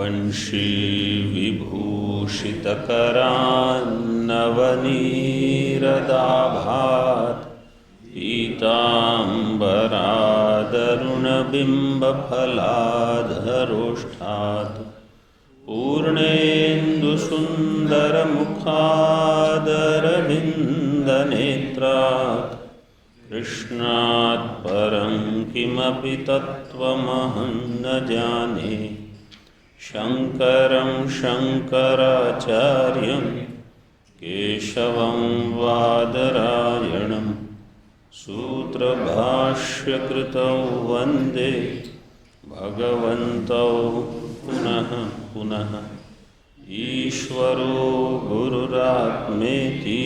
वंशीविभूषितकरान्नवनीरदाभात् पीताम्बरादरुणबिम्बफलाधरोष्ठात् पूर्णेन्दुसुन्दरमुखादरविन्दनेत्रात् कृष्णात् परं किमपि तत्त्वमहं न जाने। शङ्करं शङ्कराचार्यं केशवं वादरायणं सूत्रभाष्यकृतौ वन्दे भगवन्तौ पुनः पुनः। ईश्वरो गुरुरात्मेति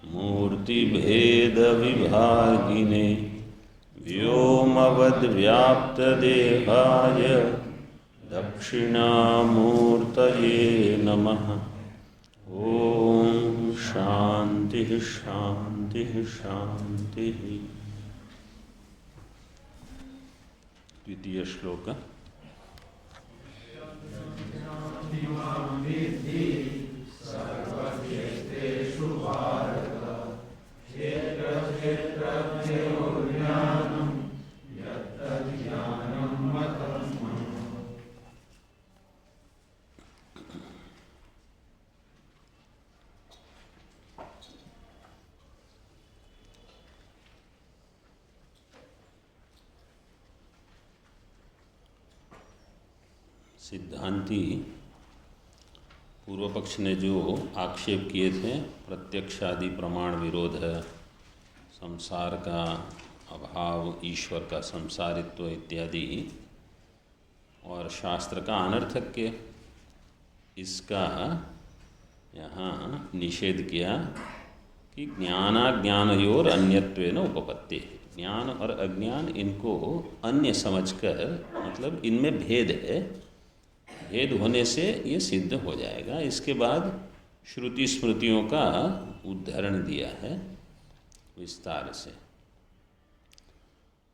मूर्तिभेदविभागिने व्योमवद्व्याप्तदेहाय दक्षिणामूर्तये नमः। ओम शांति शांति शांति। द्वितीय श्लोक। सिद्धांती पूर्व पक्ष ने जो आक्षेप किए थे, प्रत्यक्षादि प्रमाण विरोध है, संसार का अभाव, ईश्वर का संसारित्व इत्यादि, और शास्त्र का अनर्थक्य, इसका यहाँ निषेध किया कि ज्ञानाज्ञानयोर अन्यत्वेन उपपत्ति। ज्ञान और अज्ञान इनको अन्य समझकर, मतलब इनमें भेद है, भेद होने से ये सिद्ध हो जाएगा। इसके बाद श्रुति स्मृतियों का उदाहरण दिया है विस्तार से।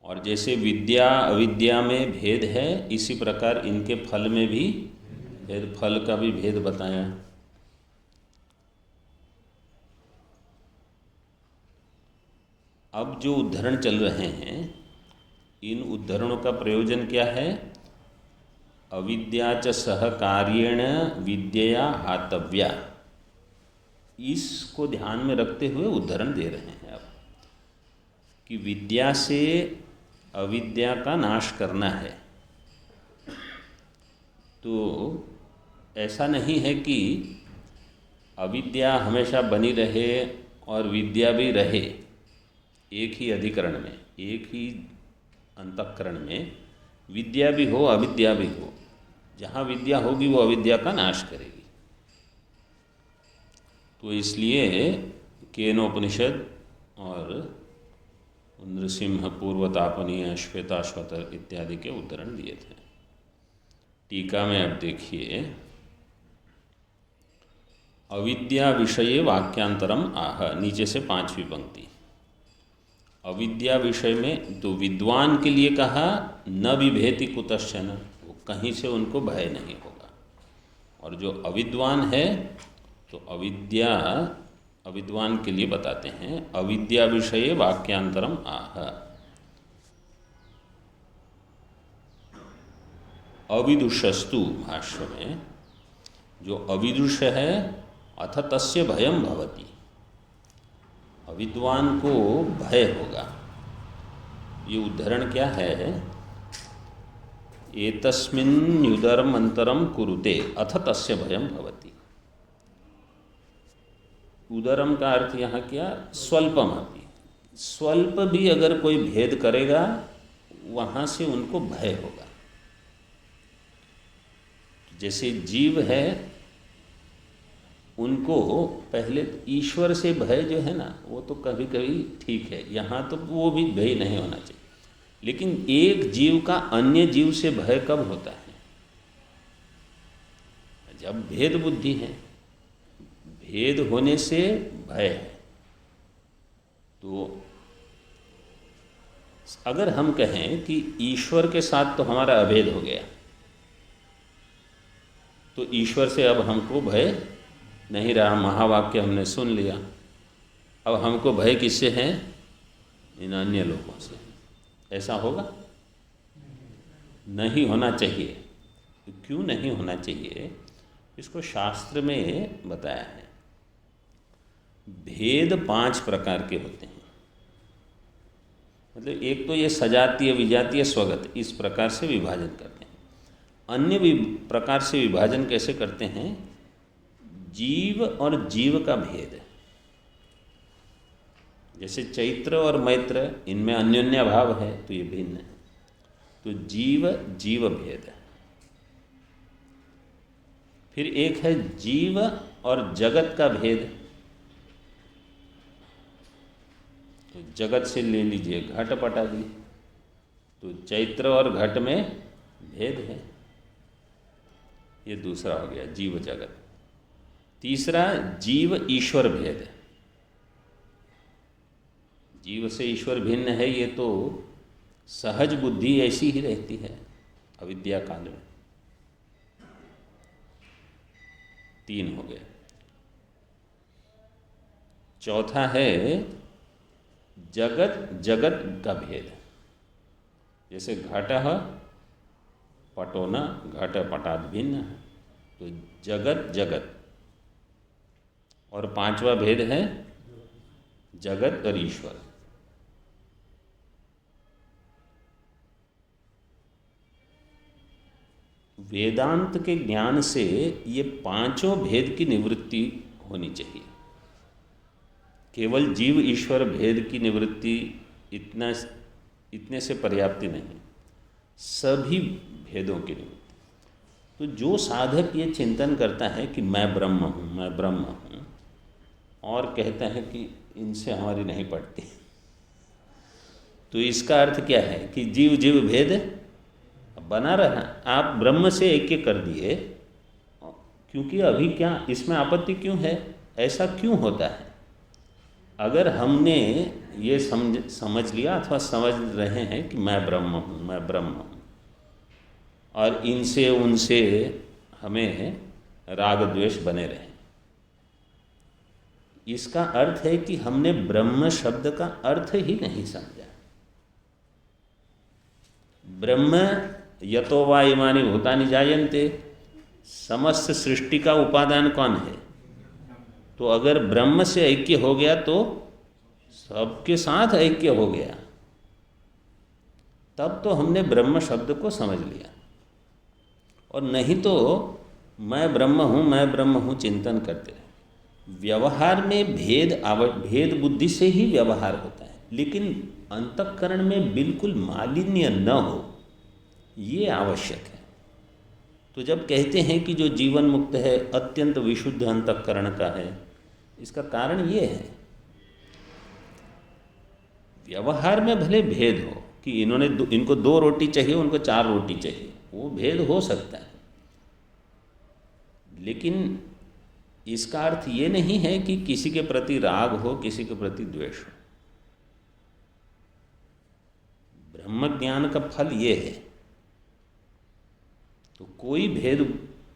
और जैसे विद्या अविद्या में भेद है, इसी प्रकार इनके फल में भी भेद, फल का भी भेद बताया। अब जो उदाहरण चल रहे हैं, इन उदाहरणों का प्रयोजन क्या है? अविद्या च सहकार्येण विद्यया हातव्या, इसको ध्यान में रखते हुए उदाहरण दे रहे हैं अब कि विद्या से अविद्या का नाश करना है। तो ऐसा नहीं है कि अविद्या हमेशा बनी रहे और विद्या भी रहे एक ही अधिकरण में, एक ही अंतःकरण में विद्या भी हो अविद्या भी हो। जहाँ विद्या होगी वो अविद्या का नाश करेगी। तो इसलिए केनोपनिषद और नृसिंह पूर्वतापनीय श्वेताश्वतर इत्यादि के उदाहरण दिए थे। टीका में अब देखिए, अविद्या विषये वाक्यांतरम आह, नीचे से 5वीं पंक्ति। अविद्या विषय में तो विद्वान के लिए कहा न विभेति कुतश्चन, वो कहीं से उनको भय नहीं होगा। और जो अविद्वान है तो अविद्वान के लिए बताते हैं अविद्या विषये वाक्यांतरम आह। अविदुषस्तु भाष्य में जो अविदुष है अथ तस्य भयम भवति, अविद्वान को भय होगा। ये उदाहरण क्या है? एतस्मिन्युदरम अंतरम कुरुते अथ तस्य भयम भवति। उदरम का अर्थ यहाँ क्या? स्वल्पमपि, स्वल्प भी अगर कोई भेद करेगा वहाँ से उनको भय होगा। जैसे जीव है, उनको पहले ईश्वर से भय जो है ना, वो तो कभी कभी ठीक है, यहाँ तो वो भी भय नहीं होना चाहिए। लेकिन एक जीव का अन्य जीव से भय कब होता है? जब भेद बुद्धि है, भेद होने से भय है। तो अगर हम कहें कि ईश्वर के साथ तो हमारा अभेद हो गया, तो ईश्वर से अब हमको भय नहीं रहा, महावाक्य हमने सुन लिया। अब हमको भय किससे है? इन अन्य लोगों से। ऐसा होगा? नहीं होना चाहिए। क्यों नहीं होना चाहिए? इसको शास्त्र में बताया है। भेद 5 प्रकार के होते हैं। मतलब एक तो ये सजातीय, विजातीय, स्वगत, इस प्रकार से विभाजन करते हैं। अन्य प्रकार से विभाजन कैसे करते हैं? जीव और जीव का भेद। जैसे चैत्र और मैत्र, इनमें अन्योन्य भाव है तो ये भिन्न है, तो जीव जीव भेद है। फिर एक है जीव और जगत का भेद। तो जगत से ले लीजिए घट पट आदि, तो चैत्र और घट में भेद है, ये दूसरा हो गया जीव जगत। तीसरा जीव ईश्वर भेद है। जीव से ईश्वर भिन्न है, ये तो सहज बुद्धि ऐसी ही रहती है अविद्या काल में। 3 हो गए। चौथा है जगत जगत का भेद। जैसे घट पटो न घट पटाद भिन्न, तो जगत जगत। और 5वां भेद है जगत और ईश्वर। वेदांत के ज्ञान से ये 5 भेद की निवृत्ति होनी चाहिए। केवल जीव ईश्वर भेद की निवृत्ति इतने से पर्याप्त नहीं, सभी भेदों की निवृत्ति। तो जो साधक ये चिंतन करता है कि मैं ब्रह्म हूँ, मैं ब्रह्म हूँ, और कहता है कि इनसे हमारी नहीं पड़ती, तो इसका अर्थ क्या है कि जीव जीव भेद बना रहा। आप ब्रह्म से ऐक्य कर दिए, क्योंकि अभी क्या इसमें आपत्ति क्यों है? ऐसा क्यों होता है? अगर हमने ये समझ लिया अथवा समझ रहे हैं कि मैं ब्रह्म हूँ, मैं ब्रह्म हूँ, और इनसे उनसे हमें राग द्वेष बने रहे, इसका अर्थ है कि हमने ब्रह्म शब्द का अर्थ ही नहीं समझा। ब्रह्म यतो वा इमानि भूतानि जायन्ते, समस्त सृष्टि का उपादान कौन है? तो अगर ब्रह्म से ऐक्य हो गया तो सबके साथ ऐक्य हो गया, तब तो हमने ब्रह्म शब्द को समझ लिया। और नहीं तो मैं ब्रह्म हूँ चिंतन करते रहे। व्यवहार में भेद बुद्धि से ही व्यवहार होता है, लेकिन अंतःकरण में बिल्कुल मालिन्य न हो, ये आवश्यक है। तो जब कहते हैं कि जो जीवन मुक्त है अत्यंत विशुद्ध अंतःकरण का है, इसका कारण ये है, व्यवहार में भले भेद हो कि इनको 2 रोटी चाहिए, उनको 4 रोटी चाहिए, वो भेद हो सकता है, लेकिन इसका अर्थ ये नहीं है कि किसी के प्रति राग हो, किसी के प्रति द्वेष हो। ब्रह्म ज्ञान का फल ये है, तो कोई भेद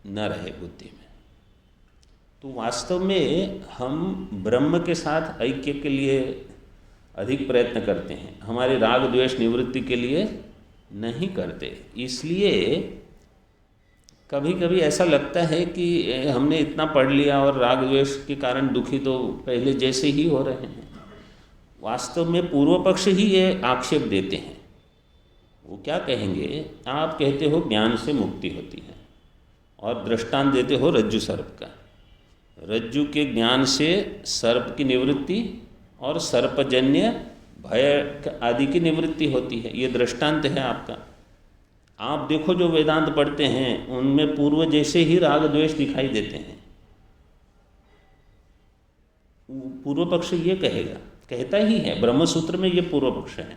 न रहे बुद्धि में। तो वास्तव में हम ब्रह्म के साथ ऐक्य के लिए अधिक प्रयत्न करते हैं, हमारे राग द्वेष निवृत्ति के लिए नहीं करते। इसलिए कभी कभी ऐसा लगता है कि हमने इतना पढ़ लिया और राग द्वेष के कारण दुखी तो पहले जैसे ही हो रहे हैं। वास्तव में पूर्व पक्ष ही ये आक्षेप देते हैं। वो क्या कहेंगे? आप कहते हो ज्ञान से मुक्ति होती है, और दृष्टांत देते हो रज्जु सर्प का। रज्जु के ज्ञान से सर्प की निवृत्ति और सर्पजन्य भय आदि की निवृत्ति होती है, ये दृष्टांत है आपका। आप देखो जो वेदांत पढ़ते हैं उनमें पूर्व जैसे ही राग द्वेष दिखाई देते हैं। पूर्व पक्ष ये कहता ही है, ब्रह्म सूत्र में ये पूर्व पक्ष है।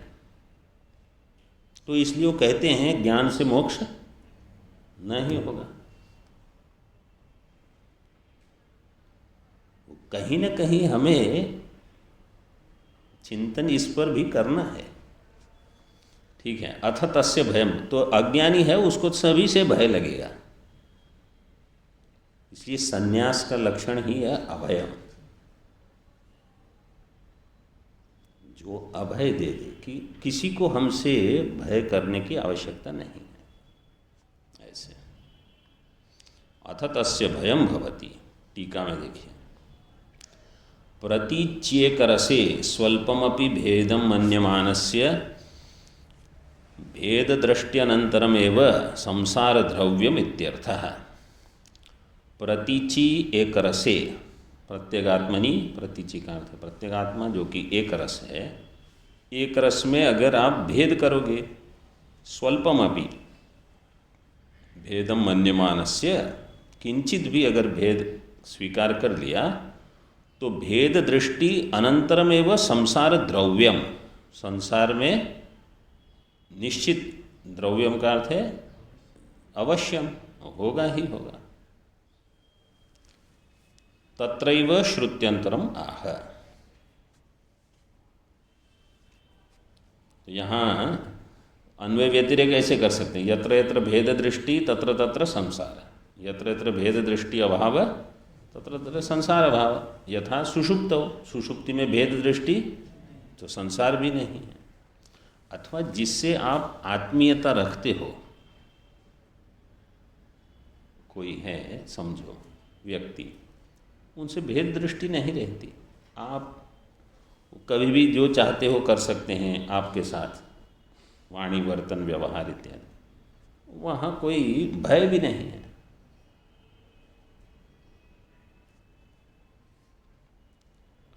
तो इसलिए वो कहते हैं ज्ञान से मोक्ष नहीं होगा। कहीं न कहीं हमें चिंतन इस पर भी करना है। ठीक है, अथ तस्य भयम, तो अज्ञानी है उसको सभी से भय लगेगा। इसलिए संन्यास का लक्षण ही है अभयम, जो अभय दे दे कि किसी को हमसे भय करने की आवश्यकता नहीं है। ऐसे अथ तस्य भयम भवति। टीका में देखिए, प्रतीच्येकरसे स्वल्पमपि भेदं मन्यमानस्य भेददृष्ट्यनन्तरमेव संसारद्रव्यम इत्यर्थः। प्रतीचि एक रसे, प्रत्यगात्मनि, प्रतीचि का अर्थ प्रत्यगात्मा जो कि एक रस है, एक रस में अगर आप भेद करोगे, स्वल्पमपि भेदम मन्यमानस्य, किंचित भी अगर भेद स्वीकार कर लिया तो भेद दृष्टि अनंतरमेव संसार द्रव्यम, संसार में निश्चित, द्रव्यम का अर्थ है अवश्यम, होगा ही होगा। तत्रैव श्रुत्यंतरम आह। तो यहाँ अन्वय व्यतिरेक ऐसे कर सकते हैं, यत्र यत्र भेद दृष्टि तत्र तत्र संसार, यत्र यत्र भेद दृष्टि अभाव तत्र तत्र संसार अभाव। यथा सुषुप्त हो, सुषुप्ति में भेद दृष्टि तो संसार भी नहीं है। अथवा जिससे आप आत्मीयता रखते हो, कोई है समझो व्यक्ति, उनसे भेद दृष्टि नहीं रहती, आप कभी भी जो चाहते हो कर सकते हैं आपके साथ, वाणी वर्तन व्यवहार इत्यादि, वहाँ कोई भय भी नहीं है।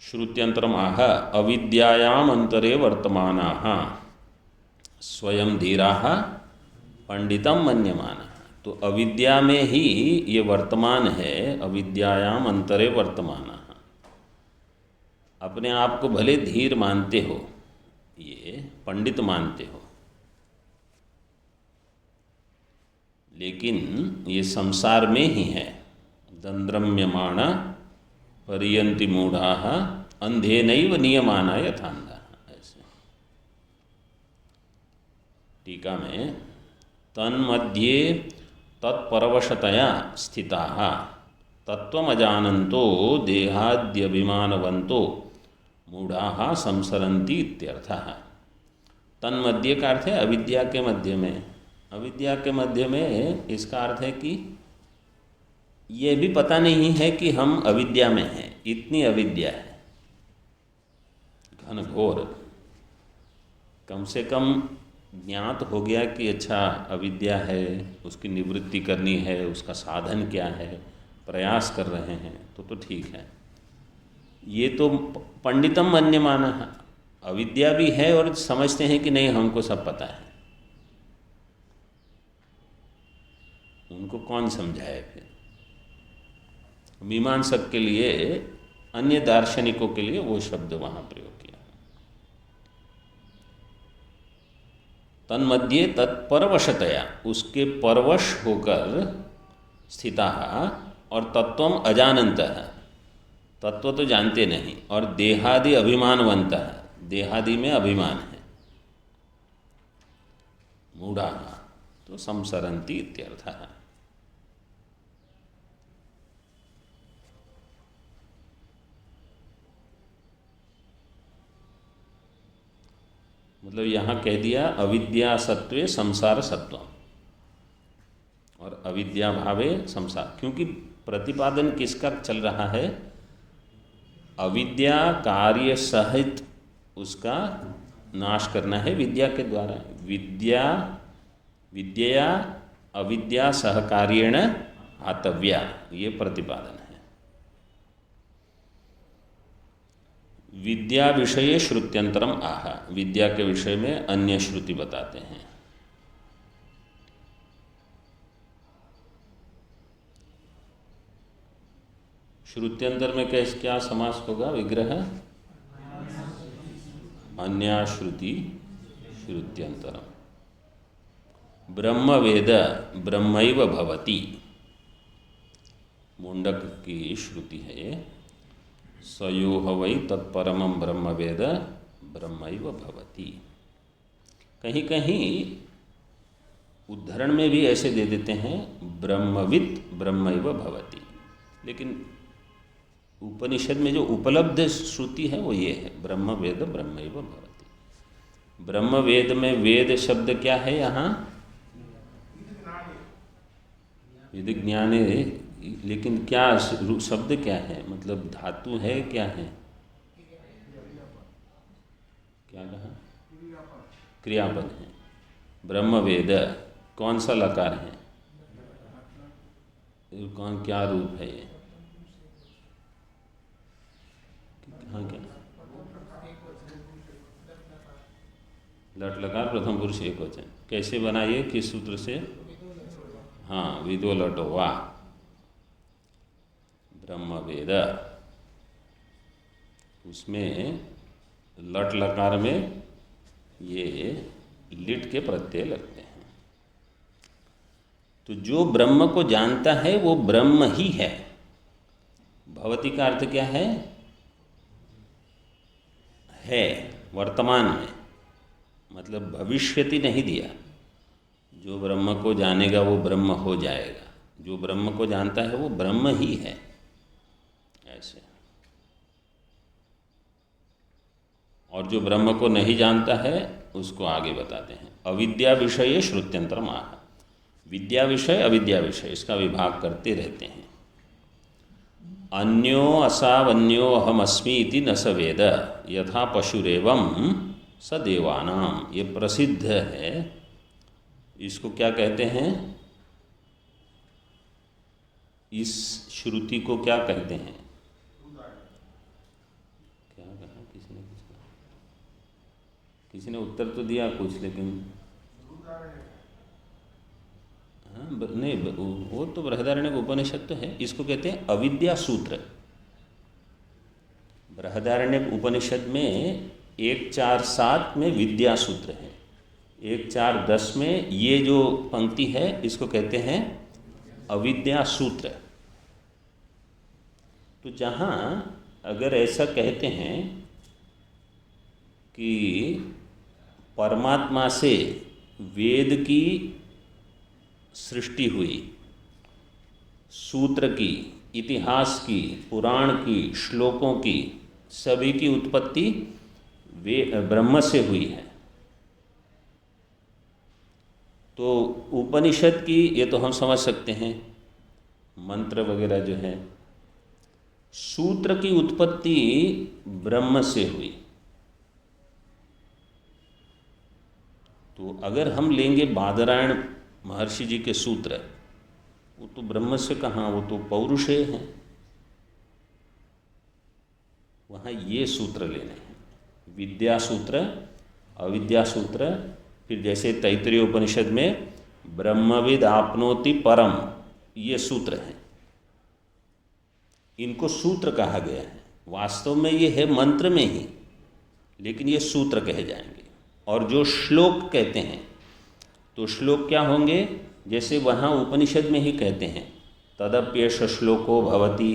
श्रुत्यंतरम आह अविद्यायाम अंतरे वर्तमानाः स्वयं धीराः पंडितम मन्यमानाः। तो अविद्या में ही ये वर्तमान है, अविद्यायाम अंतरे वर्तमानाः। अपने आप को भले धीर मानते हो, ये पंडित मानते हो, लेकिन ये संसार में ही है। दंद्रम्यमाण पर्यन्ति मूढ़ाः अंधेनैव नियमाना यथान्धाः। ऐसे टीका में तन्मध्ये तत्परवशतया स्थिताः तत्त्वमजानन्तो देहाद्यभिमानवन्तो मूढ़ाः संसरन्ति इत्यर्थः। तन्मध्ये का अर्थ है अविद्या के मध्य में। अविद्या के मध्य में इसका अर्थ है कि ये भी पता नहीं है कि हम अविद्या में हैं, इतनी अविद्या है घनघोर। कम से कम ज्ञात हो गया कि अच्छा अविद्या है, उसकी निवृत्ति करनी है, उसका साधन क्या है, प्रयास कर रहे हैं तो ठीक है। ये तो पंडितम मन्यमाना है, अविद्या भी है और समझते हैं कि नहीं हमको सब पता है। उनको कौन समझाए फिर? मीमांसक के लिए, अन्य दार्शनिकों के लिए वो शब्द वहाँ प्रयोग किया। तन्मध्ये तत्परवशतया, उसके परवश होकर स्थिता, और तत्वम अजानन्तः, तत्व तो जानते नहीं, और देहादि अभिमानवन्तः, देहादि में अभिमान है, मूढ़ाः तो संसरन्ति इत्यर्थः। मतलब यहाँ कह दिया अविद्या सत्वे संसार सत्वम, और अविद्या भावे संसार, क्योंकि प्रतिपादन किसका चल रहा है? अविद्या कार्य सहित उसका नाश करना है विद्या के द्वारा। विद्या अविद्या सहकार्येण आतव्या, ये प्रतिपादन है। विद्या विषये श्रुत्यंतरम आह, विद्या के विषय में अन्य श्रुति बताते हैं। श्रुत्यंतर में क्या समास होगा? विग्रह अन्याश्रुति श्रुत्यंतरम। ब्रह्मवेद ब्रह्मैव भवति, मुंडक की श्रुति है। सयो वै तत्परमं ब्रह्मवेद ब्रह्मैव भवति। कहीं कहीं उद्धरण में भी ऐसे दे देते हैं, ब्रह्मवित् ब्रह्मैव भवति। लेकिन उपनिषद में जो उपलब्ध श्रुति है वो ये है, ब्रह्म वेद ब्रह्मैव भवति। ब्रह्म वेद में वेद शब्द क्या है यहाँ? विद ज्ञाने, लेकिन क्या शब्द क्या है, मतलब धातु है, क्या है? क्या कहा? क्रियापद है। ब्रह्म वेद कौन सा लकार है? कौन, क्या रूप है ये? हाँ, क्या लट लकार प्रथम पुरुष एक वचन। कैसे बनाइए, किस सूत्र से? हाँ, विदो लटो वाह, ब्रह्म वेद। उसमें लट लकार में ये लिट के प्रत्यय लगते हैं। तो जो ब्रह्म को जानता है वो ब्रह्म ही है। भवति का अर्थ क्या है? है, वर्तमान में, मतलब भविष्यति नहीं दिया। जो ब्रह्म को जानेगा वो ब्रह्म हो जाएगा। जो ब्रह्म को जानता है वो ब्रह्म ही है, ऐसे। और जो ब्रह्म को नहीं जानता है उसको आगे बताते हैं। अविद्या विषय श्रुत्यंतर माह। विद्या विषय अविद्या विषय, इसका विभाग करते रहते हैं। अन्यो असावन्यो अहमस्मि इति न स वेद यथा पशुरेवं स देवानाम। ये प्रसिद्ध है। इसको क्या कहते हैं? इस श्रुति को क्या कहते हैं? क्या कहा किसी ने उत्तर तो दिया कुछ, लेकिन हाँ, नहीं, वो तो बृहदारण्यक उपनिषद तो है। इसको कहते हैं अविद्या सूत्र। बृहदारण्यक उपनिषद में 1.4.7 में विद्या सूत्र है, 1.4.10 में ये जो पंक्ति है इसको कहते हैं अविद्या सूत्र। तो जहाँ अगर ऐसा कहते हैं कि परमात्मा से वेद की सृष्टि हुई, सूत्र की, इतिहास की, पुराण की, श्लोकों की, सभी की उत्पत्ति ब्रह्म से हुई है, तो उपनिषद की, ये तो हम समझ सकते हैं, मंत्र वगैरह जो है, सूत्र की उत्पत्ति ब्रह्म से हुई। तो अगर हम लेंगे बादरायण महर्षि जी के सूत्र, वो तो ब्रह्म से कहाँ, वो तो पौरुषेय हैं। वहाँ ये सूत्र लेने हैं, विद्या सूत्र, अविद्या सूत्र। फिर जैसे तैत्तिरीय उपनिषद में ब्रह्मविद आपनोति परम, ये सूत्र हैं। इनको सूत्र कहा गया है। वास्तव में ये है मंत्र में ही, लेकिन ये सूत्र कहे जाएंगे। और जो श्लोक कहते हैं, तो श्लोक क्या होंगे? जैसे वहाँ उपनिषद में ही कहते हैं तदप्येष श्लोको भवति,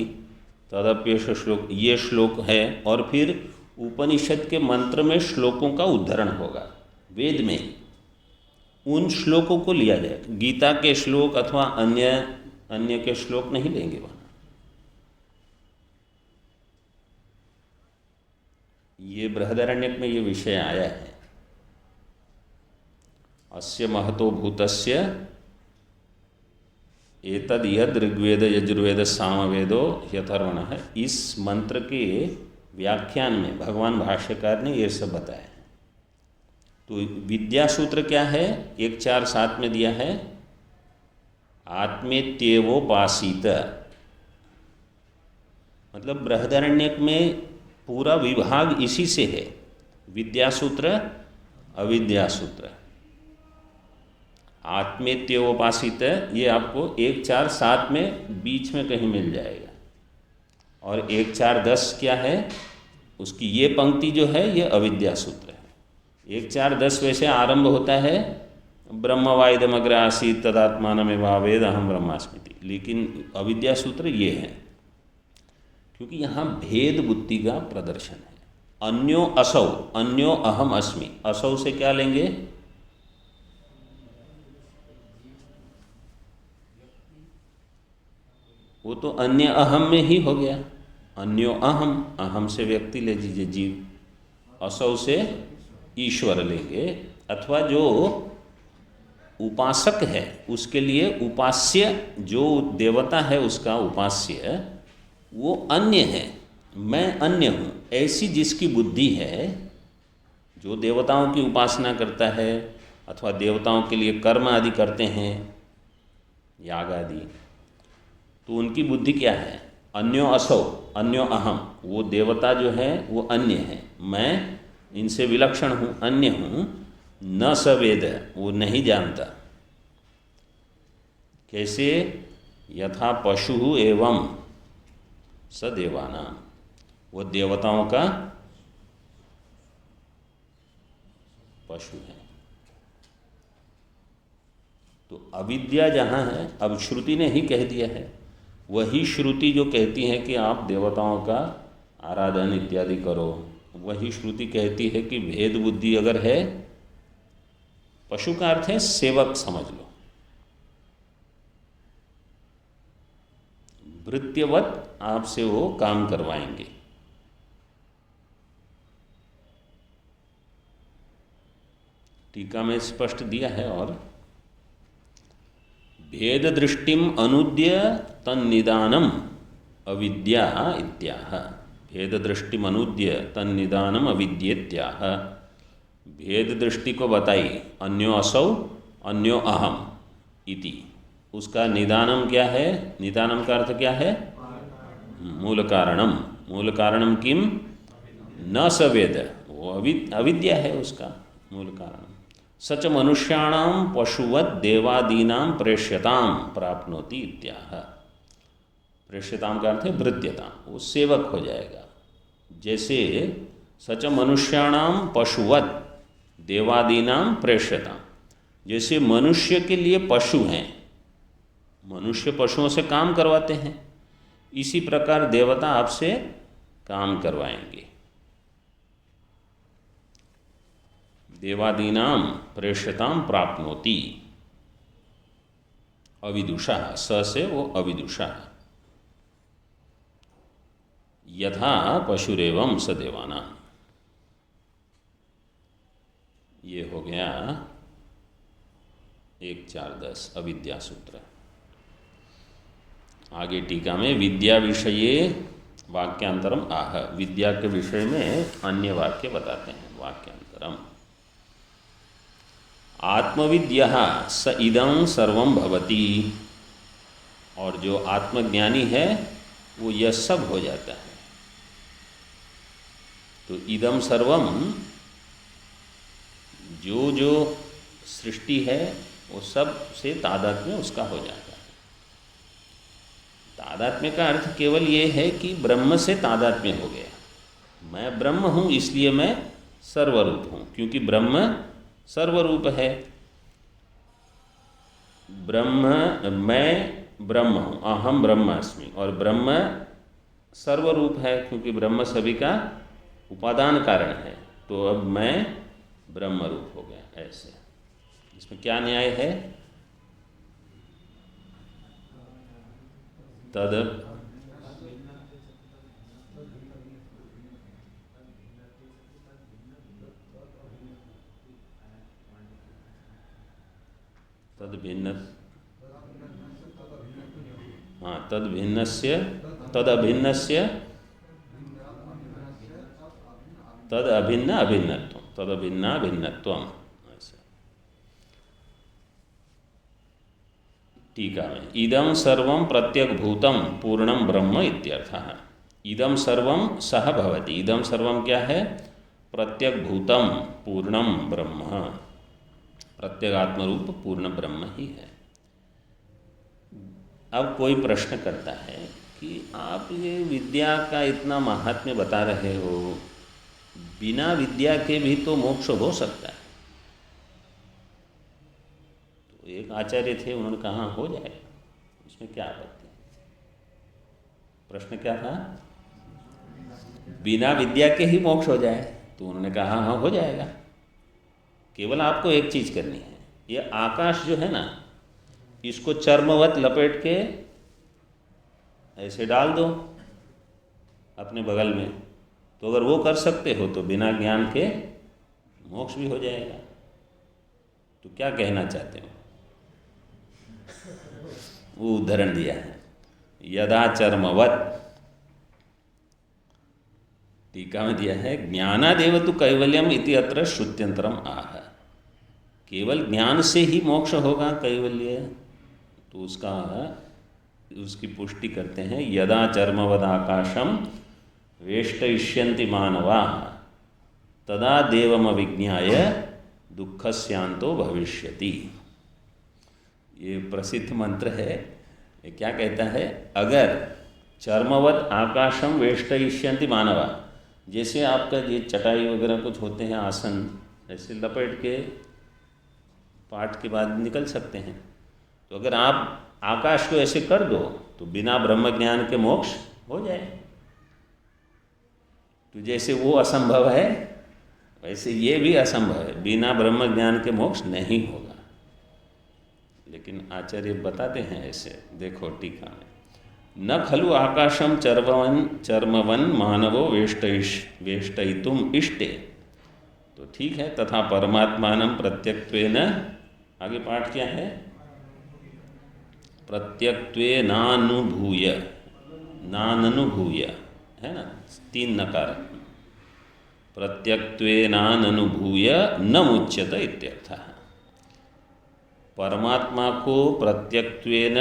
तदप्येष श्लोक, ये श्लोक है। और फिर उपनिषद के मंत्र में श्लोकों का उद्धरण होगा, वेद में उन श्लोकों को लिया जाएगा। गीता के श्लोक अथवा अन्य के श्लोक नहीं लेंगे वहाँ। ये बृहदारण्यक में ये विषय आया है। अस्य महतो भूतस्य एतद यद ऋग्वेद यजुर्वेद सामवेदो यथर्वण है। इस मंत्र के व्याख्यान में भगवान भाष्यकार ने ये सब बताया है। तो विद्या सूत्र क्या है? 1.4.7 में दिया है आत्मेत्येवोपासीत। मतलब बृहदारण्यक में पूरा विभाग इसी से है, विद्या सूत्र, अविद्या सूत्र। आत्मेत्योपासित, ये आपको 1.4.7 में बीच में कहीं मिल जाएगा। और 1.4.10 क्या है? उसकी ये पंक्ति जो है ये अविद्या सूत्र है। 1.4.10 वैसे आरंभ होता है ब्रह्म वाइदमग्र आसीत् तदात्मानमेवावेद अहम ब्रह्मास्मि, लेकिन अविद्या सूत्र ये है, क्योंकि यहाँ भेद बुद्धि का प्रदर्शन है। अन्यो असौ, अन्यो अहम अस्मि। असौ से क्या लेंगे? वो तो अन्य अहम में ही हो गया। अन्यो अहम, अहम से व्यक्ति ले लीजिए जीव, असौ से ईश्वर लेंगे, अथवा जो उपासक है उसके लिए उपास्य जो देवता है उसका उपास्य वो अन्य है, मैं अन्य हूँ, ऐसी जिसकी बुद्धि है, जो देवताओं की उपासना करता है अथवा देवताओं के लिए कर्म आदि करते हैं, याग आदि, तो उनकी बुद्धि क्या है? अन्यो असौ, अन्यो अहम, वो देवता जो है वो अन्य है, मैं इनसे विलक्षण हूँ, अन्य हूँ। न सवेद, वो नहीं जानता। कैसे? यथा पशु एवं सदेवानाम, वो देवताओं का पशु है। तो अविद्या जहाँ है, अब श्रुति ने ही कह दिया है, वही श्रुति जो कहती है कि आप देवताओं का आराधन इत्यादि करो, वही श्रुति कहती है कि भेद बुद्धि अगर है, पशु का अर्थ है सेवक समझ लो, भृत्यवत आपसे वो काम करवाएंगे। टीका में स्पष्ट दिया है। और भेद दृष्टिम अनुद्य तन्निदानम अविद्या इत्याह, भेद दृष्टिम अनुद्य तन्निदानम अविद्येत्याह, भेद दृष्टि को बताई, अन्यो असौ अन्यो अहम इति, उसका निदानम क्या है? निदानम का अर्थ क्या है? मूल कारणम, मूल कारणम किम? न सवेद, वो अविद्या है उसका मूल कारण। सच मनुष्याणाम पशुवत देवादीनाम प्रेष्यताम प्राप्नोति इत्याह, प्रेष्यताम का अर्थ है भृत्यता, वो सेवक हो जाएगा। जैसे सच मनुष्याणाम पशुवत देवादीनाम प्रेष्यताम, जैसे मनुष्य के लिए पशु हैं, मनुष्य पशुओं से काम करवाते हैं, इसी प्रकार देवता आपसे काम करवाएंगे। देवादीनाम प्रेष्यताम प्राप्नोति, अविदुषा, स से वो अविदुषा, यथा पशुरेवं सदेवानां। ये हो गया 1.4.10 अविद्या सूत्र। आगे टीका में विद्या विषये वाक्यांतरम आह, विद्या के विषय में अन्य वाक्य बताते हैं। वाक्यांतरम आत्मविद्या स इदं सर्वं भवति, और जो आत्मज्ञानी है वो यह सब हो जाता है। तो इदं सर्वम, जो जो सृष्टि है वो सब से तादात्म्य उसका हो जाता है। तादात्म्य का अर्थ केवल ये है कि ब्रह्म से तादात्म्य हो गया, मैं ब्रह्म हूँ इसलिए मैं सर्वरूप हूँ, क्योंकि ब्रह्म सर्वरूप है। ब्रह्म, मैं ब्रह्म हूँ, अहम ब्रह्मास्मि, और ब्रह्म सर्वरूप है क्योंकि ब्रह्म सभी का उपादान कारण है। तो अब मैं ब्रह्म रूप हो गया। ऐसे इसमें क्या न्याय है? तद तद भिन्न, हाँ, तद भिन्नस्य तद अभिन्नस्य तद अभिन्न अभिन्नत्वम, तद अभिन्ना भिन्नत्वम। टीका में इदं सर्वं प्रत्यक भूतम पूर्णम ब्रह्म इत्यर्थः। इदं सर्वं सह भवति, इदं सर्वं क्या है? प्रत्यक भूतम पूर्णम ब्रह्म, प्रत्यगात्म रूप पूर्ण ब्रह्म ही है। अब कोई प्रश्न करता है कि आप ये विद्या का इतना महात्म्य बता रहे हो, बिना विद्या के भी तो मोक्ष हो सकता है। तो एक आचार्य थे, उन्होंने कहा हो जाएगा, इसमें क्या आपत्ति है? प्रश्न क्या था? बिना विद्या के ही मोक्ष हो जाए? तो उन्होंने कहा हाँ हो जाएगा, केवल आपको एक चीज़ करनी है, ये आकाश जो है ना, इसको चर्मवत लपेट के ऐसे डाल दो अपने बगल में। तो अगर वो कर सकते हो तो बिना ज्ञान के मोक्ष भी हो जाएगा। तो क्या कहना चाहते हो? वो उदाहरण दिया है, यदा चर्मवत, टीका में दिया है, ज्ञानादेव तो कैवल्यम इति अत्र श्रुत्यंतरम आह। केवल ज्ञान से ही मोक्ष होगा कैवल्य, तो उसकी पुष्टि करते हैं, यदा चर्मवद आकाशम वेष्टयिष्यन्ति मानवा तदा देवम अविज्ञाय दुःखस्यान्तो भविष्यति। ये प्रसिद्ध मंत्र है। ये क्या कहता है? अगर चर्मवत आकाशम वेष्टयिष्यन्ति मानवा, जैसे आपका ये चटाई वगैरह कुछ होते हैं आसन, ऐसे लपेट के पाठ के बाद निकल सकते हैं। तो अगर आप आकाश को ऐसे कर दो तो बिना ब्रह्म ज्ञान के मोक्ष हो जाए। तो जैसे वो असंभव है वैसे ये भी असंभव है, बिना ब्रह्म ज्ञान के मोक्ष नहीं होगा। लेकिन आचार्य बताते हैं ऐसे, देखो टीका में, न खलु आकाशम चर्मवन मानवो वेष्टयितुम इष्टे। तो ठीक है, तथा परमात्मानं प्रत्यक्त्वेन, आगे पाठ क्या है? प्रत्यक्त्वेनानुभूय, नाननुभूय है ना, 3 नकार, प्रत्यक्त्वेनाननुभूय न मुच्यत इत्यर्थः। परमात्मा को प्रत्यक्त्वेन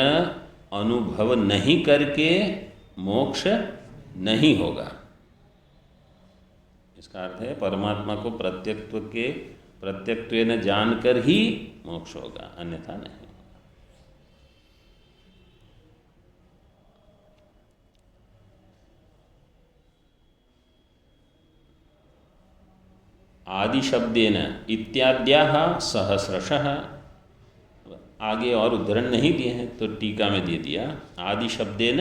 अनुभव नहीं करके मोक्ष नहीं होगा। इसका अर्थ है परमात्मा को प्रत्यक्त्वेन जानकर ही मोक्ष होगा, अन्यथा नहीं। आदि शब्देन इत्याद्याः सहस्रशः, आगे और उदाहरण नहीं दिए हैं तो टीका में दे दिया, आदि शब्देन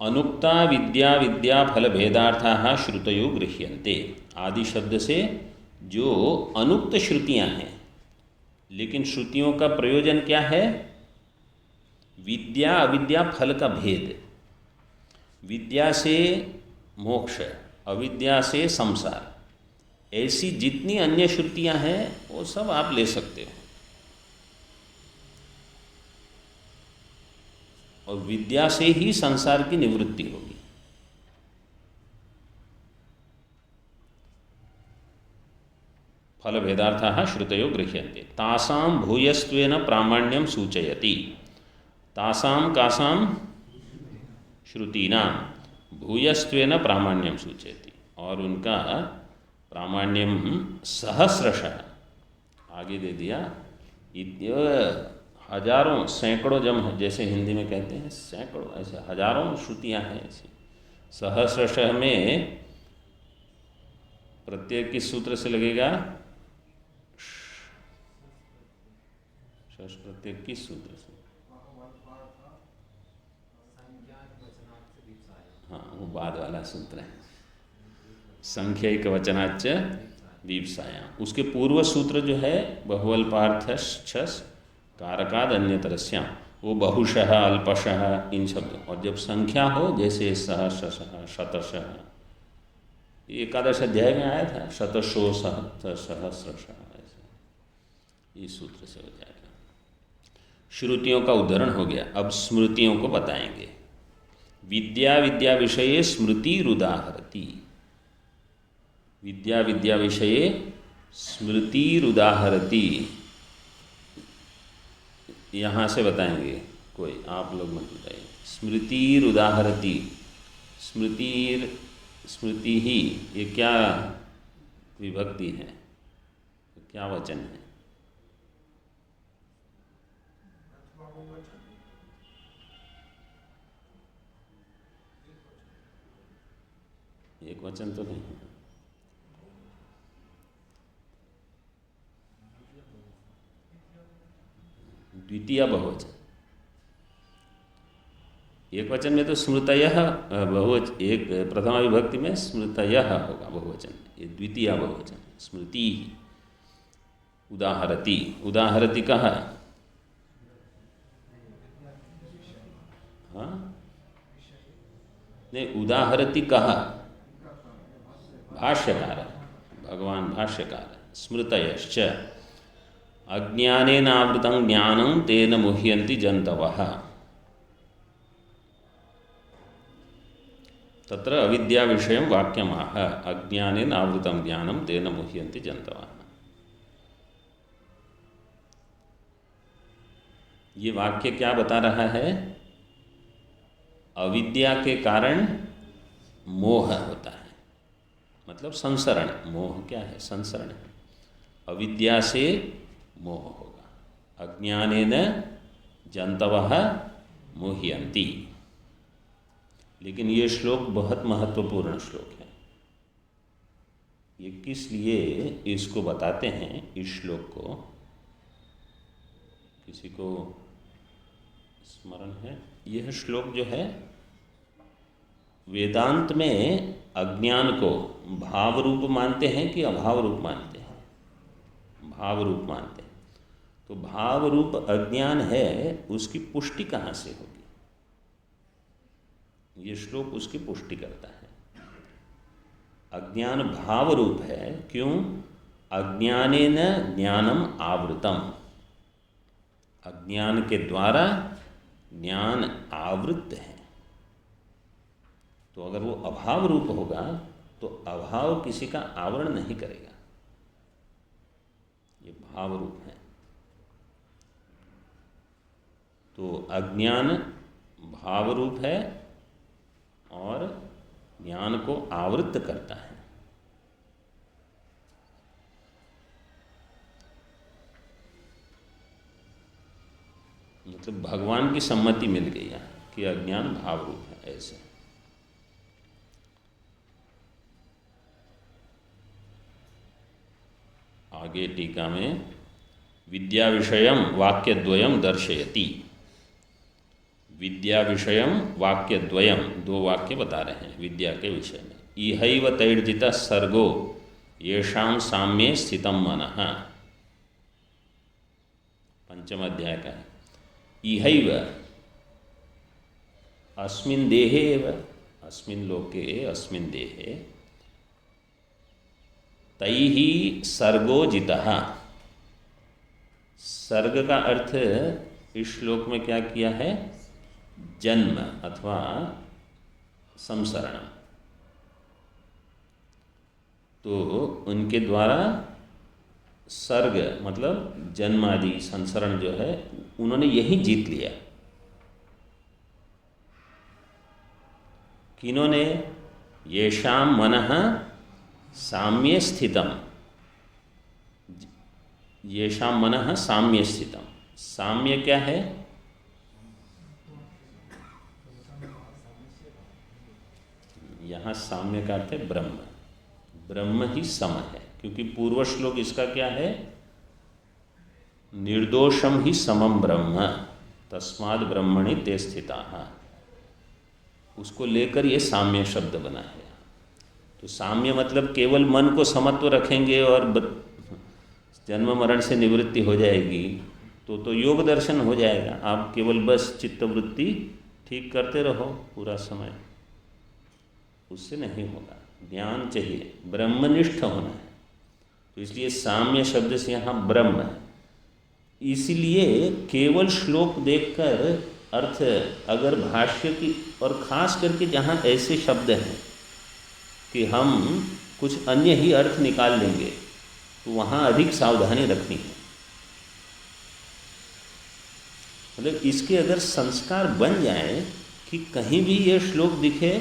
अनुक्ता विद्या विद्या फल भेदार्थाः श्रुतयो गृह्यन्ते। आदि शब्द से जो अनुक्त श्रुतियां हैं, लेकिन श्रुतियों का प्रयोजन क्या है? विद्या अविद्या फल का भेद। विद्या से मोक्ष, अविद्या से संसार, ऐसी जितनी अन्य श्रुतियां हैं वो सब आप ले सकते हो। और विद्या से ही संसार की निवृत्ति होगी। फल भेदार्थाः श्रुतयो गृह्यन्ते। तासां भूयस्त्वेन प्रामाण्यम सूचयति। तासां कासां श्रुतीनां भूयस्त्वेन प्रामाण्यम सूचयति, और उनका प्रामाण्यम सहस्रशः, आगे दे दिया, हजारों सैकड़ों, जब जैसे हिंदी में कहते हैं सैकड़ों, ऐसे हजारों श्रुतियां हैं ऐसी। सहस्रशः में प्रत्येक किस सूत्र से लगेगा? प्रत्येक किस सूत्र से? हाँ, वो बाद वाला सूत्र है, संख्यैक वचनाच्च वीप्सायां। उसके पूर्व सूत्र जो है बहुवल्पार्थश्च कारकाद अन्यतरस्यां, वो बहुशः अल्पशः इन शब्द। और जब संख्या हो, जैसे सहस्रशः शतशः, एकादश अध्याय में आया था, शतशो सहस्रशः, ऐसे इस सूत्र से हो जाएगा। श्रुतियों का उदाहरण हो गया। अब स्मृतियों को बताएंगे। विद्या विद्या विषये स्मृतिरुदाहरति। विद्या विद्या विषये स्मृतिरुदाहरति, यहाँ से बताएंगे कोई, आप लोग मत बताइए। स्मृतिरुदाहरति, स्मृति ही, ये क्या विभक्ति है, क्या वचन है? एक वचन तो नहीं है। द्वितीय बहुवचन। एक वचन में तो स्मृतयः बहुवचन, एक प्रथमा विभक्ति में स्मृतयः होगा बहुवचन, ये द्वितीय बहुवचन। स्मृति उदाहरति, उदाहरति कहा, हाँ ने उदाहरति कः? भाष्यकार, भगवान भाष्यकार। स्मृतयश्च अज्ञानेनावृतं ज्ञानं तेन मुह्यन्ति जन्तवः। तत्र अविद्या विषयं वाक्यमाह। अज्ञानेनावृतं ज्ञानं तेन मुह्यन्ति जन्तवः। ये वाक्य क्या बता रहा है? अविद्या के कारण मोह होता है, मतलब संसरण। मोह क्या है? संसरण है। अविद्या से मोह होगा। अज्ञानेन जन्तवः मुह्यन्ति। लेकिन ये श्लोक बहुत महत्वपूर्ण श्लोक है। ये किस लिए इसको बताते हैं? इस श्लोक को किसी को स्मरण है? यह श्लोक जो है वेदांत में अज्ञान को भाव रूप मानते हैं कि अभाव रूप मानते हैं? भाव रूप मानते हैं। तो भाव रूप अज्ञान है, उसकी पुष्टि कहाँ से होगी? ये श्लोक उसकी पुष्टि करता है। अज्ञान भाव रूप है। क्यों? अज्ञानेन ज्ञानम आवृतम। अज्ञान के द्वारा ज्ञान आवृत है। तो अगर वो अभाव रूप होगा तो अभाव किसी का आवरण नहीं करेगा। ये भाव रूप है। तो अज्ञान भाव रूप है और ज्ञान को आवृत करता है। मतलब भगवान की सम्मति मिल गई है कि अज्ञान भाव रूप है। ऐसे आगे टीका में विद्या विषयम वाक्यद्वयम दर्शयति। विद्या विषयम वाक्यद्वयम, दो वाक्य बता रहे हैं विद्या के विषय में। इहैव तैर्जितः सर्गो येषां साम्ये स्थितं मनः। पंचम अध्याय का है। इहैव अस्मिन् देहे एव, अस्मिन् लोके अस्मिन् देहे, तैहि सर्गो जितः। सर्ग का अर्थ इस श्लोक में क्या किया है? जन्म अथवा संसरण। तो उनके द्वारा सर्ग मतलब जन्म आदि संसरण जो है उन्होंने यही जीत लिया। किन्होंने? येषाम मनः साम्ये स्थितम। येषाम मनः साम्ये स्थितम। साम्य क्या है? यहाँ साम्य का अर्थ है ब्रह्म। ब्रह्म ही सम है, क्योंकि पूर्व श्लोक इसका क्या है? निर्दोषम ही समम ब्रह्म तस्माद् ब्रह्मणि ते स्थिताः। उसको लेकर ये साम्य शब्द बना है। तो साम्य मतलब केवल मन को समत्व रखेंगे और जन्म मरण से निवृत्ति हो जाएगी तो योग दर्शन हो जाएगा। आप केवल बस चित्तवृत्ति ठीक करते रहो पूरा समय, उससे नहीं होगा। ज्ञान चाहिए, ब्रह्मनिष्ठ होना है। तो इसलिए साम्य शब्द से यहाँ ब्रह्म है। इसीलिए केवल श्लोक देखकर अर्थ अगर भाष्य की, और ख़ास करके जहाँ ऐसे शब्द हैं कि हम कुछ अन्य ही अर्थ निकाल लेंगे, तो वहाँ अधिक सावधानी रखनी है। मतलब इसके अगर संस्कार बन जाए कि कहीं भी ये श्लोक दिखे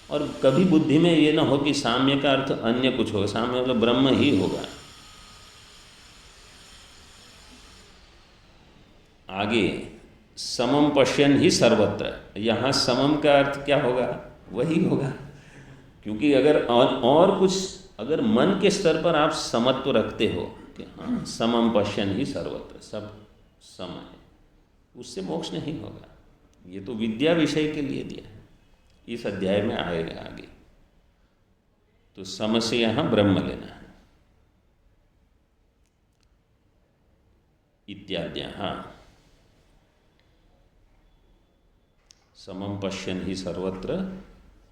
और कभी बुद्धि में ये ना हो कि साम्य का अर्थ अन्य कुछ होगा, साम्य मतलब ब्रह्म ही होगा। आगे समम पश्यन ही सर्वत्र, यहाँ समम का अर्थ क्या होगा? वही होगा। क्योंकि अगर और कुछ, अगर मन के स्तर पर आप समत्व रखते हो कि हाँ समम पश्यन ही सर्वत्र, सब सम है, उससे मोक्ष नहीं होगा। ये तो विद्या विषय के लिए दिया है, इस अध्याय में आएगा आगे। तो सम से यहाँ ब्रह्म लेना है। इत्याद्य। हाँ, समम पश्यन ही सर्वत्र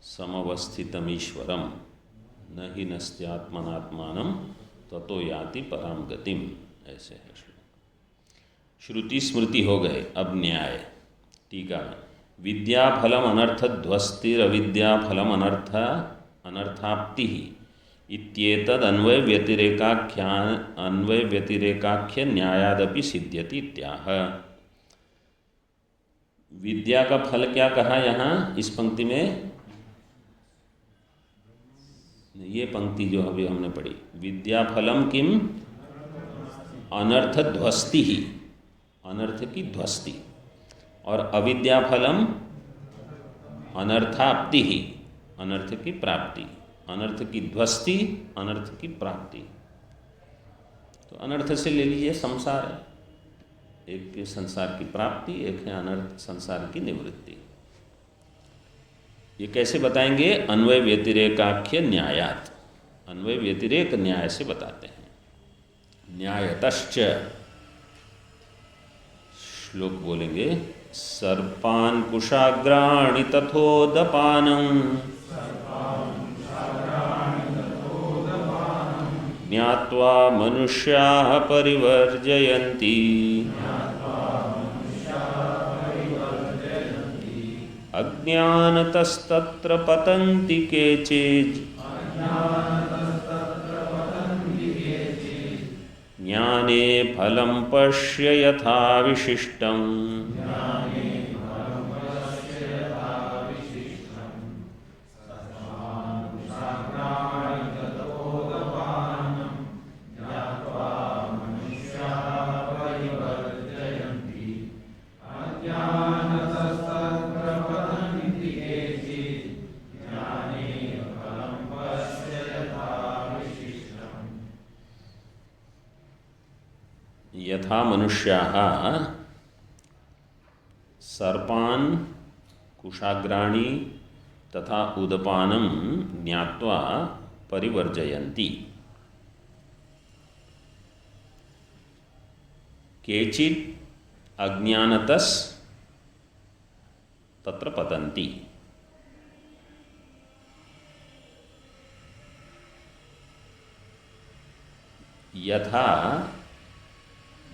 समवस्थितमीश्वरम न ही नस्त्यात्मनात्मानं ततो याति पराम गतिम, ऐसे है श्लोक। श्रुति स्मृति हो गए, अब न्याय। टीका में विद्याफलम अनर्थध्वस्तिर अविद्याफलम अनर्थाप्ति इत्येतद अन्वय व्यतिरेकाख्य न्यायादपि सिद्ध्यति इत्याह। विद्या का फल क्या कहा यहाँ इस पंक्ति में? ये पंक्ति जो अभी हमने पढ़ी, विद्या फलम किम अनर्थ ध्वस्ति ही, अनर्थ की ध्वस्ति, और अविद्या फलम अनर्थाप्ति ही, अनर्थ की प्राप्ति। अनर्थ की ध्वस्ति, अनर्थ की प्राप्ति। तो अनर्थ से ले लीजिए संसार, एक के संसार की प्राप्ति, एक है अनर्थ संसार की निवृत्ति। ये कैसे बताएंगे? अन्वय व्यतिरेकाख्य न्यायात, अन्वय व्यतिरेक न्याय से बताते हैं। न्यायतश्च, श्लोक बोलेंगे, सर्पान् कुशाग्राणि तथोदपानं ज्ञात्वा मनुष्याः परिवर्जयन्ति अज्ञानतस्तत्र पतन्ति केचित् ज्ञाने फलं पश्य यथा विशिष्टम्। यथा मनुष्याः सर्पान् कुशाग्राणि तथा उदपानं ज्ञात्वा परिवर्जयन्ति केचित् अज्ञानतस् तत्र पतन्ति। यथा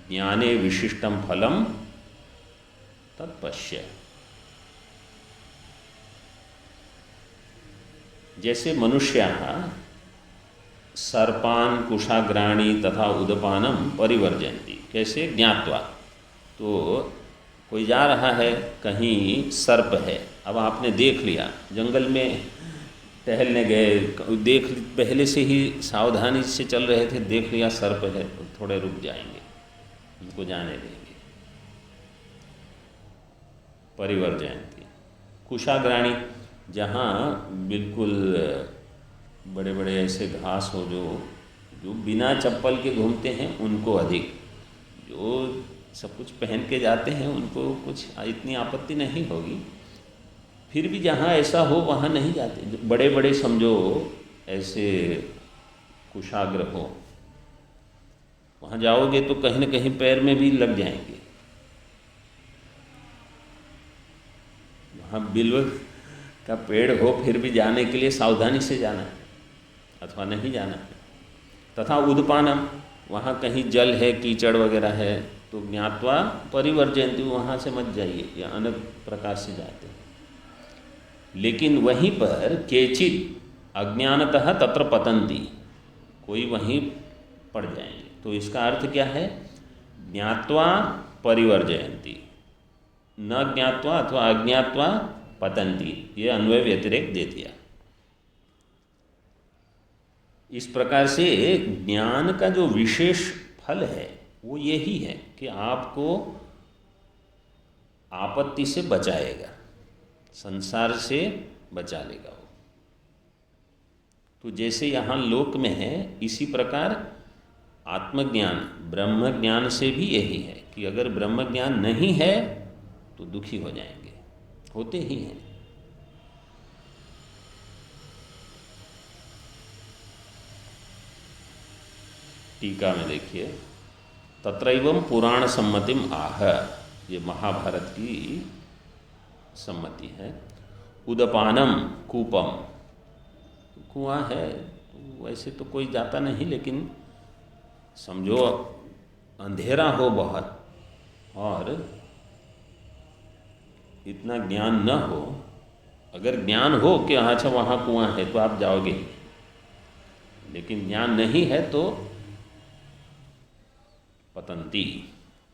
ज्ञाने विशिष्टम फलम तत्पश्य। जैसे मनुष्याः सर्पान् कुशाग्राणि तथा उदपानं परिवर्जयन्ति, कैसे? ज्ञात्वा। तो कोई जा रहा है, कहीं सर्प है, अब आपने देख लिया, जंगल में टहलने गए, पहले से ही सावधानी से चल रहे थे, देख लिया सर्प है, तो थोड़े रुक जाएंगे, उनको जाने देंगे। परिवर्जयन्ति। कुशाग्राणी, जहाँ बिल्कुल बड़े बड़े ऐसे घास हो जो बिना चप्पल के घूमते हैं उनको अधिक, जो सब कुछ पहन के जाते हैं उनको कुछ इतनी आपत्ति नहीं होगी, फिर भी जहाँ ऐसा हो वहाँ नहीं जाते। बड़े बड़े समझो ऐसे कुशाग्र हो, वहाँ जाओगे तो कहीं न कहीं पैर में भी लग जाएंगे। वहाँ बिल्व का पेड़ हो, फिर भी जाने के लिए सावधानी से जाना है अथवा नहीं जाना है। तथा उदपानम, वहाँ कहीं जल है, कीचड़ वगैरह है, तो ज्ञात्वा परिवर्जयन्ति, वहाँ से मत जाइए, या अनेक प्रकार से जाते हैं। लेकिन वहीं पर केचित् अज्ञानतः तत्र पतन्ति, कोई वहीं पड़ जाएंगे। तो इसका अर्थ क्या है? ज्ञात्वा परिवर्जयन्ति, न ज्ञात्वा अथवा अज्ञात्वा पतन्ति। ये अन्वय व्यतिरेक दे दिया। इस प्रकार से ज्ञान का जो विशेष फल है वो यही है कि आपको आपत्ति से बचाएगा, संसार से बचा लेगा वो। तो जैसे यहाँ लोक में है, इसी प्रकार आत्मज्ञान ब्रह्म ज्ञान से भी यही है कि अगर ब्रह्म ज्ञान नहीं है तो दुखी हो जाएंगे, होते ही हैं। टीका में देखिए, तत्रैवं पुराण सम्मतिम आह, ये महाभारत की सम्मति है। उदपानम कूपम, कुआं है वैसे तो कोई जाता नहीं, लेकिन समझो अंधेरा हो बहुत और इतना ज्ञान न हो, अगर ज्ञान हो कि अच्छा वहाँ कुआं है तो आप जाओगे, लेकिन ज्ञान नहीं है तो पतंती।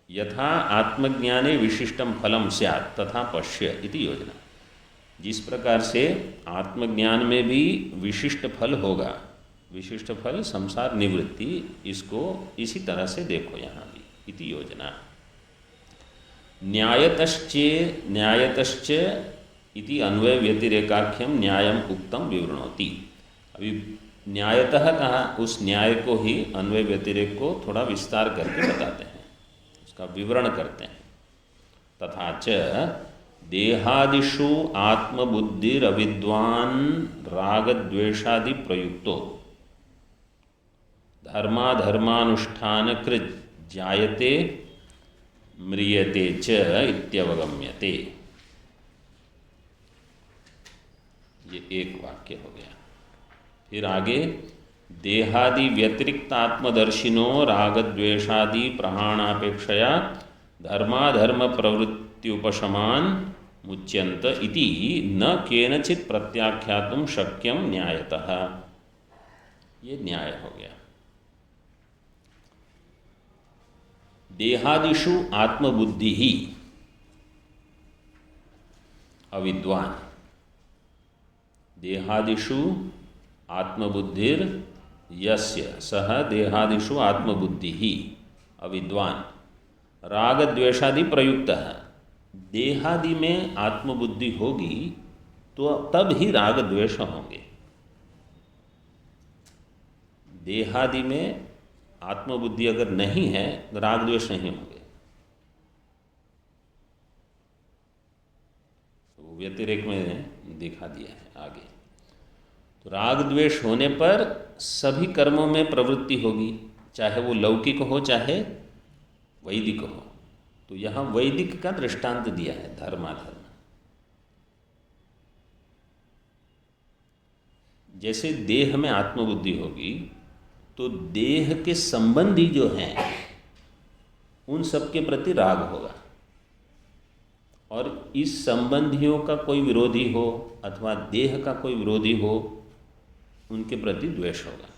यथा आत्मज्ञाने विशिष्टम फलम स्यात् तथा पश्य इति योजना। जिस प्रकार से आत्मज्ञान में भी विशिष्ट फल होगा, विशिष्ट फल संसार निवृत्ति, इसको इसी तरह से देखो यहाँ भी, इति योजना। न्यायतश्च इति अन्वय व्यतिरेकाख्यम न्यायम उक्तम विवृणोति। अभी न्यायतः कहा, उस न्याय को ही अन्वय व्यतिरेक को थोड़ा विस्तार करके बताते हैं, उसका विवरण करते हैं। तथा च देहादिषु आत्मबुद्धिरविद्वान् रागद्वेषादि प्रयुक्तो धर्माधर्मानुष्ठानकृत् जायते म्रियते च इत्यवगम्यते। ये एक वाक्य हो गया। फिर आगे देहादि व्यतिरिक्त आत्मदर्शिनो रागद्वेषादि प्रहाणापेक्षया धर्माधर्म प्रवृत्त्युपशमान मुच्यन्त इति न केनचित् प्रत्याख्यातुं शक्यं न्यायतः। ये न्याय हो गया। देहादिषु आत्मबुद्धि ही अविद्वान, देहादिषु आत्मबुद्धिर यस्य सह देहादिषु आत्मबुद्धि ही अविद्वान राग द्वेषादि प्रयुक्त है। देहादि में आत्मबुद्धि होगी तो तब ही राग द्वेष होंगे। देहादि में आत्मबुद्धि अगर नहीं है तो राग द्वेष नहीं होंगे। तो व्यतिरेक में दिखा दिया है आगे। तो राग द्वेष होने पर सभी कर्मों में प्रवृत्ति होगी, चाहे वो लौकिक हो चाहे वैदिक हो। तो यहाँ वैदिक का दृष्टांत दिया है, धर्माधर्म। जैसे देह में आत्मबुद्धि होगी तो देह के संबंधी जो हैं उन सब के प्रति राग होगा, और इस संबंधियों का कोई विरोधी हो अथवा देह का कोई विरोधी हो उनके प्रति द्वेष होगा।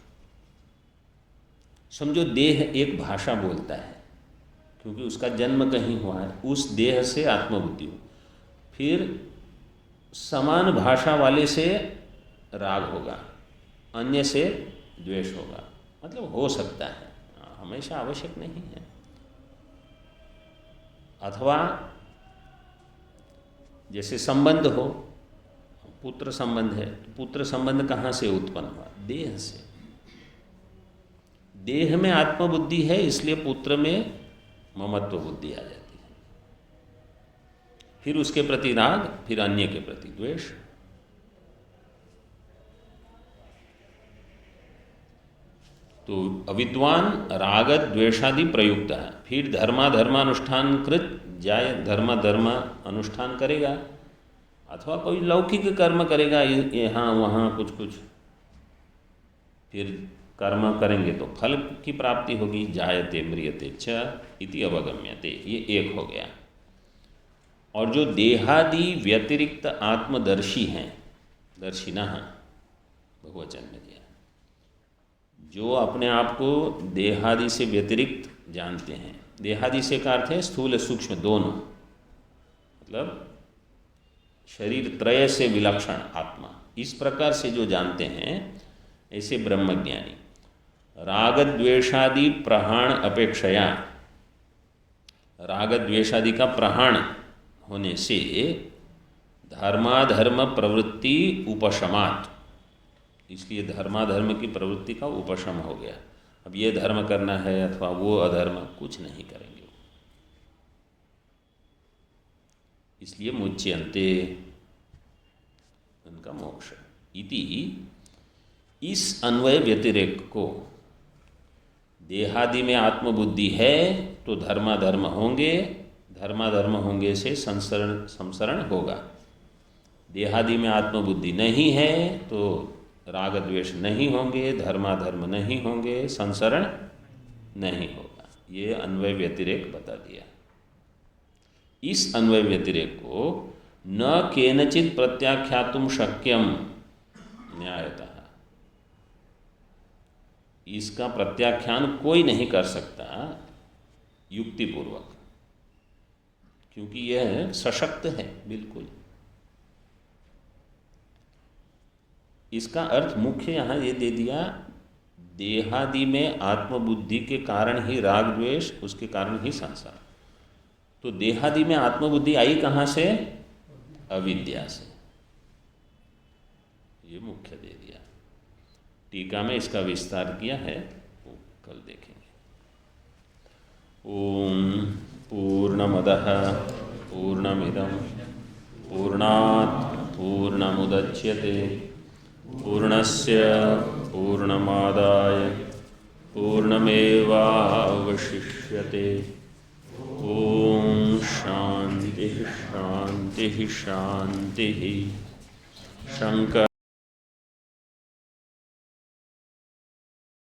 समझो देह एक भाषा बोलता है क्योंकि उसका जन्म कहीं हुआ है, उस देह से आत्मबुद्धि हो, फिर समान भाषा वाले से राग होगा, अन्य से द्वेष होगा। मतलब हो सकता है, हमेशा आवश्यक नहीं है। अथवा जैसे संबंध हो, पुत्र संबंध है, तो पुत्र संबंध कहाँ से उत्पन्न हुआ? देह से। देह में आत्मबुद्धि है इसलिए पुत्र में ममत्व बुद्धि आ जाती है, फिर उसके प्रति राग, फिर अन्य के प्रति द्वेष। तो अविद्वान राग द्वेषादि प्रयुक्त है, फिर धर्माधर्मानुष्ठान कृत जाय, धर्म अनुष्ठान करेगा अथवा कोई लौकिक कर्म करेगा, यहाँ वहाँ कुछ कुछ, फिर कर्म करेंगे तो फल की प्राप्ति होगी। जायते म्रियते च इति अवगम्यते, ये एक हो गया। और जो देहादि व्यतिरिक्त आत्मदर्शी हैं, दर्शिनः बहुवचन में दिया, जो अपने आप को देहादि से व्यतिरिक्त जानते हैं। देहादि से का अर्थ है स्थूल सूक्ष्म दोनों, मतलब शरीर त्रय से विलक्षण आत्मा, इस प्रकार से जो जानते हैं ऐसे ब्रह्मज्ञानी। राग द्वेषादि प्रहाण अपेक्षया, राग द्वेषादि का प्रहाण होने से धर्माधर्म प्रवृत्ति उपशमात्, इसलिए धर्माधर्म की प्रवृत्ति का उपशम हो गया। अब ये धर्म करना है अथवा वो अधर्म, कुछ नहीं करेंगे, इसलिए मुच्यन्ते, उनका मोक्ष। इति इस अन्वय व्यतिरेक को, देहादि में आत्मबुद्धि है तो धर्माधर्म होंगे, धर्माधर्म होंगे से संसरण होगा, देहादि में आत्मबुद्धि नहीं है तो राग द्वेष नहीं होंगे, धर्माधर्म नहीं होंगे, संसरण नहीं होगा। ये अन्वय व्यतिरेक बता दिया। इस अन्वय व्यतिरेक को न केनचित प्रत्याख्यातुम शक्यम न्यायतः, इसका प्रत्याख्यान कोई नहीं कर सकता युक्तिपूर्वक, क्योंकि यह सशक्त है बिल्कुल। इसका अर्थ मुख्य यहाँ ये दे दिया, देहादि में आत्मबुद्धि के कारण ही राग द्वेष, उसके कारण ही संसार। तो देहादि में आत्मबुद्धि आई कहाँ से? अविद्या से। ये मुख्य दे दिया। टीका में इसका विस्तार किया है, वो कल देखेंगे। ओम पूर्णमदः पूर्णमिदं पूर्णात् पूर्णमुदच्यते पूर्णस्य पूर्णमादाय पूर्णमेवावशिष्यते। ओम शांति शांति शांति। शंकर